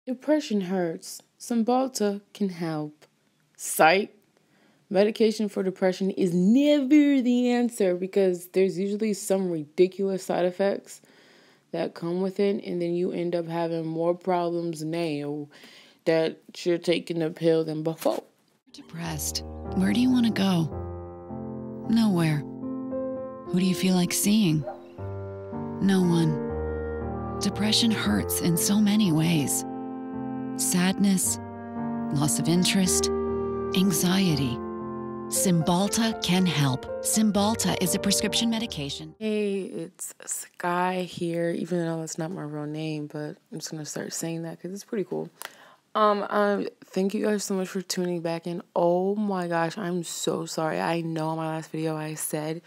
Depression hurts. Cymbalta can help. Psych. Medication for depression is never the answer because there's usually some ridiculous side effects that come with it, and then you end up having more problems now that you're taking the pill than before. Depressed. Where do you want to go? Nowhere. Who do you feel like seeing? No one. Depression hurts in so many ways. Sadness, loss of interest, anxiety. Cymbalta can help. Cymbalta is a prescription medication. Hey, it's Sky here, even though it's not my real name, but I'm just going to start saying that because it's pretty cool. Thank you guys so much for tuning back in. Oh my gosh, I'm so sorry. I know in my last video I said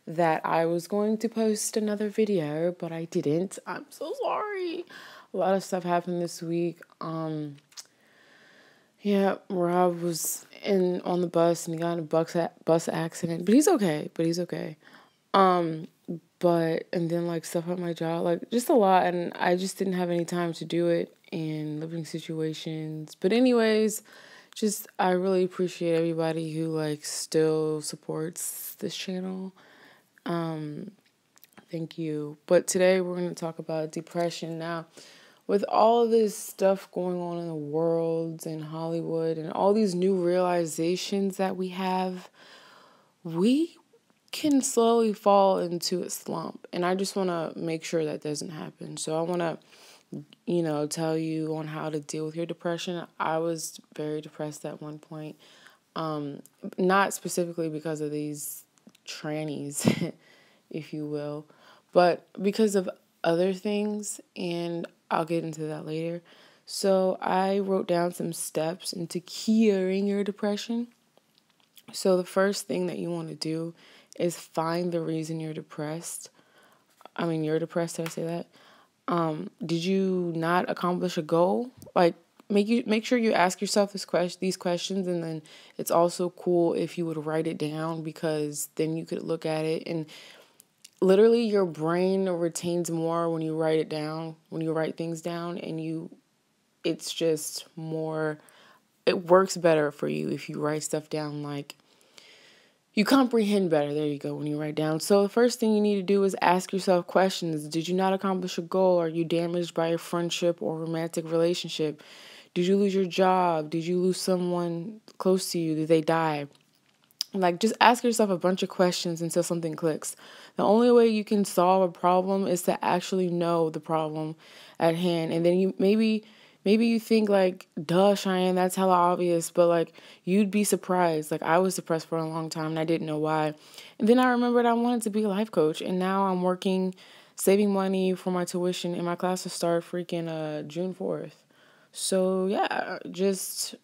that I was going to post another video, but I didn't. I'm so sorry. A lot of stuff happened this week. Yeah, Rob was on the bus and he got in a bus accident, but he's okay. And then like stuff at my job, like just a lot, and I just didn't have any time to do it in living situations. But anyways, just I really appreciate everybody who like still supports this channel. Thank you. But today we're going to talk about depression. Now, with all of this stuff going on in the world and Hollywood and all these new realizations that we have, we can slowly fall into a slump. And I just want to make sure that doesn't happen. So I want to, tell you on how to deal with your depression. I was very depressed at one point. Not specifically because of these trannies, if you will, but because of other things, and I'll get into that later. So I wrote down some steps into curing your depression. So the first thing that you want to do is find the reason you're depressed. You're depressed, did I say that? Did you not accomplish a goal? Like, make sure you ask yourself these questions, and then it's also cool if you would write it down, because then you could look at it and literally your brain retains more when you write it down, when you write things down, and it's just more, it works better for you if you write stuff down. Like, you comprehend better. There you go, when you write down. So the first thing you need to do is ask yourself questions. Did you not accomplish a goal? Are you damaged by a friendship or romantic relationship? Did you lose your job? Did you lose someone close to you? Did they die? Like, just ask yourself a bunch of questions until something clicks. The only way you can solve a problem is to actually know the problem at hand. And then maybe you think like, duh, Cheyenne, that's hella obvious. But like, you'd be surprised. Like, I was depressed for a long time and I didn't know why. And then I remembered I wanted to be a life coach. And now I'm working, saving money for my tuition. And my classes start freaking June 4th. So yeah, just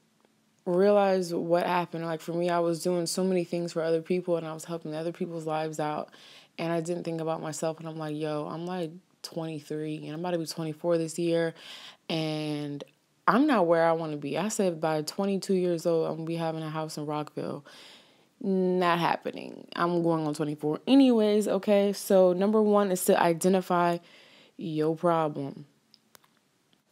realize what happened. Like, for me, I was doing so many things for other people and I was helping other people's lives out, and I didn't think about myself. And I'm like, yo, I'm like 23 and I'm about to be 24 this year, and I'm not where I want to be. I said by 22 years old I'm gonna be having a house in Rockville. Not happening. I'm going on 24 anyways. Okay, so number one is to identify your problem.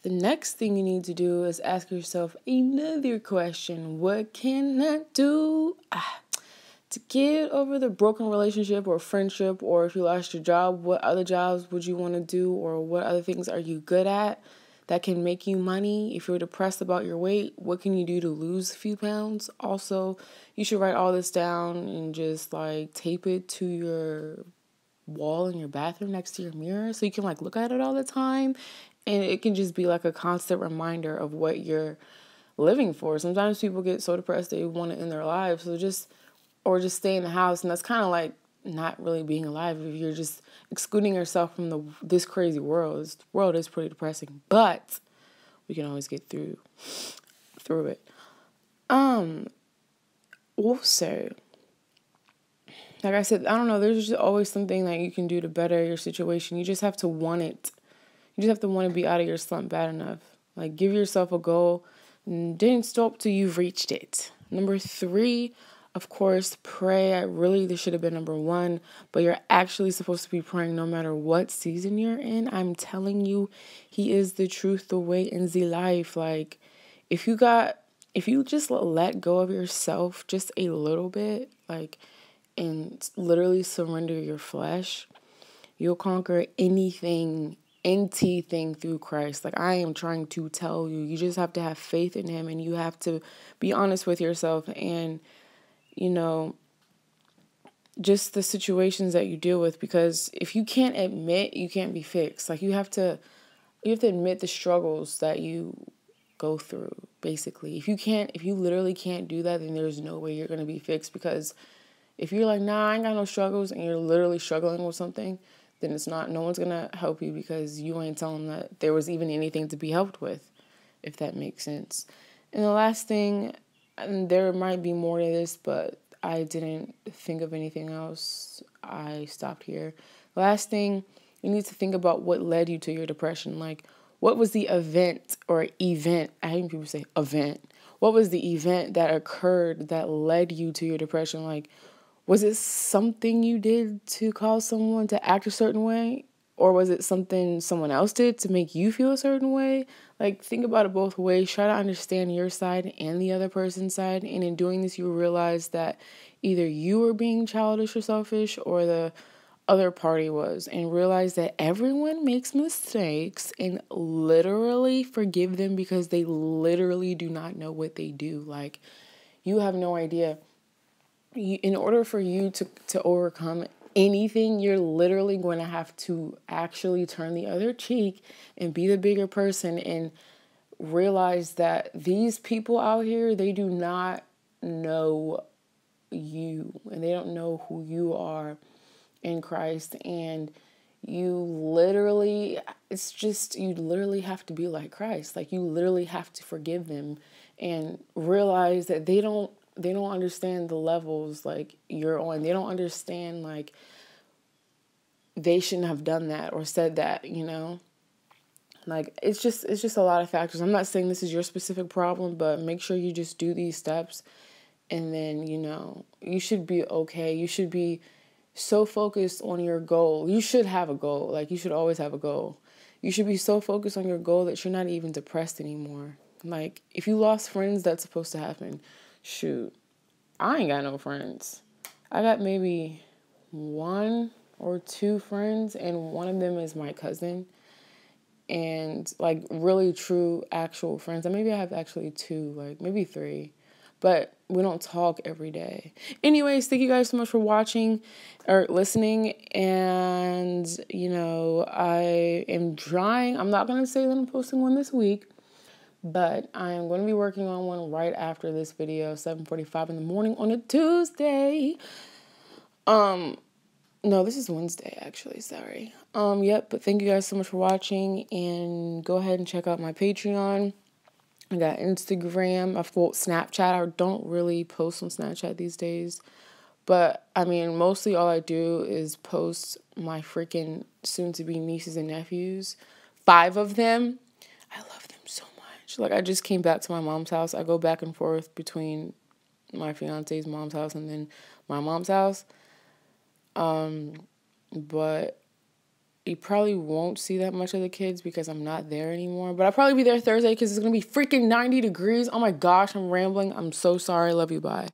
The next thing you need to do is ask yourself another question. What can I do to get over the broken relationship or friendship? Or if you lost your job, what other jobs would you want to do? Or what other things are you good at that can make you money? If you're depressed about your weight, what can you do to lose a few pounds? Also, you should write all this down and just like tape it to your wall in your bathroom next to your mirror so you can like look at it all the time. And it can just be like a constant reminder of what you're living for. Sometimes people get so depressed they want to end their lives. So just stay in the house. And that's kind of like not really being alive if you're just excluding yourself from this crazy world. This world is pretty depressing, but we can always get through it. Also, like I said, I don't know, there's just always something that you can do to better your situation. You just have to want it. You just have to want to be out of your slump bad enough. Like, give yourself a goal and then stop till you've reached it. Number 3, Of course, pray. This should have been number one, but you're actually supposed to be praying no matter what season you're in. I'm telling you, he is the truth, the way, and the life. Like, if you just let go of yourself just a little bit, like, and literally surrender your flesh, you'll conquer anything through Christ. Like, I am trying to tell you, you just have to have faith in him, and you have to be honest with yourself, and just the situations that you deal with, because if you can't admit, you can't be fixed. Like, you have to admit the struggles that you go through, basically. If you literally can't do that, then there's no way you're going to be fixed, because if you're like, nah, I ain't got no struggles, and you're literally struggling with something, then no one's going to help you, because you ain't telling them that there was even anything to be helped with, if that makes sense. And the last thing, and there might be more to this, but I didn't think of anything else. I stopped here. Last thing, you need to think about what led you to your depression. Like, what was the event? I hate people say event. What was the event that occurred that led you to your depression? Like, was it something you did to cause someone to act a certain way? Or was it something someone else did to make you feel a certain way? Like, think about it both ways. Try to understand your side and the other person's side. And in doing this, you realize that either you were being childish or selfish, or the other party was. And realize that everyone makes mistakes, and literally forgive them, because they literally do not know what they do. Like, you have no idea. In order for you to overcome anything, you're literally going to have to actually turn the other cheek and be the bigger person, and realize that these people out here, they do not know you, and they don't know who you are in Christ. And you literally have to be like Christ. Like, you literally have to forgive them, and realize that they don't understand the levels like you're on. They don't understand, like, they shouldn't have done that or said that, Like, it's just a lot of factors. I'm not saying this is your specific problem, but make sure you just do these steps, and then, you should be okay. You should be so focused on your goal. You should have a goal. Like, you should always have a goal. You should be so focused on your goal that you're not even depressed anymore. Like, if you lost friends, that's supposed to happen. Shoot, I ain't got no friends. I got maybe 1 or 2 friends, and one of them is my cousin. And, like, really true, actual friends. And maybe I have actually 2, like, maybe 3. But we don't talk every day. Anyways, thank you guys so much for watching or listening. And, I am trying. I'm not going to say that I'm posting one this week, but I am going to be working on one right after this video, 7:45 in the morning on a Tuesday. No, this is Wednesday, actually. Sorry. But thank you guys so much for watching, and go ahead and check out my Patreon. I got Instagram. I've got Snapchat. I don't really post on Snapchat these days, but I mean, mostly all I do is post my freaking soon-to-be nieces and nephews. 5 of them. I love them so much. Like, I just came back to my mom's house. I go back and forth between my fiance's mom's house and then my mom's house. But you probably won't see that much of the kids because I'm not there anymore. But I'll probably be there Thursday because it's going to be freaking 90 degrees. Oh my gosh, I'm rambling. I'm so sorry. Love you. Bye.